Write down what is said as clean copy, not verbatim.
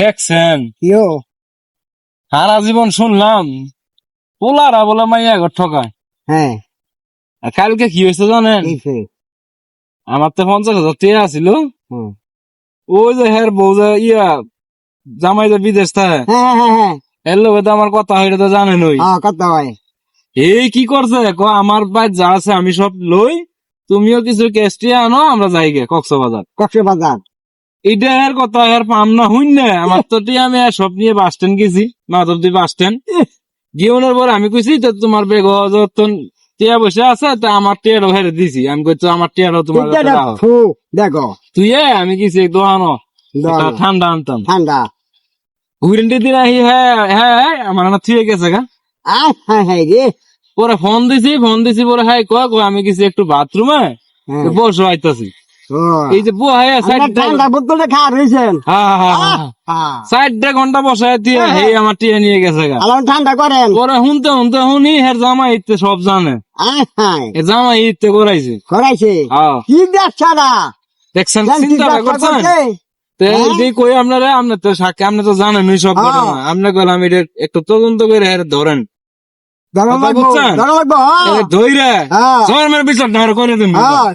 দেখছেন কিও সারা জীবন শুনলাম পোলারা বলে মাইয়া ঘর ঠকায়। হ্যাঁ আর কালকে কি হয়েছে জানেন? কিছে আমার তো 50,000 টাকা আছিল। হুম ওই যে হের বউ যে জামাই যে বিদেশ থাকে, হ্যাঁ হ্যাঁ হ্যাঁ এর লগে তো আমার কথা হইলে তো জানেন ওই হ্যাঁ কত হয় এই কি করছে আমার বাইর যা আছে আমি সব লই, তুমিও কিছু কেস্টি আনো, আমরা যাই গে কক্সবাজার। কক্সবাজার এইটা এর কথা এর পাম না হইন না আমার তো আমি সব নিয়ে বাস স্ট্যান্ড গেছি, মাধবদী বাস স্ট্যান্ড জীবনের পর আমি কইছি তো তোমার বেগ যতন টিয়া বসে আছে তা আমার টিয়ারও হেরে দিছি, আমি কইছি আমার টিয়ারও তোমার কাছে দাও। ফু দেখো তুই আমি কিছু দোকানো দাও। ঠান্ডা আনতাম ঠান্ডা হুইরেন্টি দিন আহি, হ্যাঁ হ্যাঁ আমার না থুয়ে গেছে গা। হ্যাঁ হ্যাঁ রে পরে ফোন দিছি পরে হ্যাঁ কয় আমি কিছু একটু বাথরুমে হ্যাঁ বসে আইতাছি। ও এই যে বউ হ্যাঁ ঠান্ডা বোতলে খাওয়া রয়েছেন চারটা ঘন্টা বসায় দিয়ে হেই আমার টিয়া নিয়ে গেছে গা। আলাম ঠান্ডা করেন পরে শুনতে শুনি হের জামাই ইতে সব জানে, হ্যাঁ এ জামাই ইতে করাইছে। করাইছে হ্যাঁ কি দেখছাড়া দেখছেন চিন্তা করছেন কই আপনারা, আপনি তো সাক্ষী, আপনি তো জানেন ওই সব হ্যাঁ। ঘটনা, আপনি কইলাম এটা একটু তদন্ত করে হের ধরেন ধরো কথা লাগবো বুঝছেন? ধরো লাগবো ধৈরে হ্যাঁ জন্মের বিচার না করে দিন। হ্যাঁ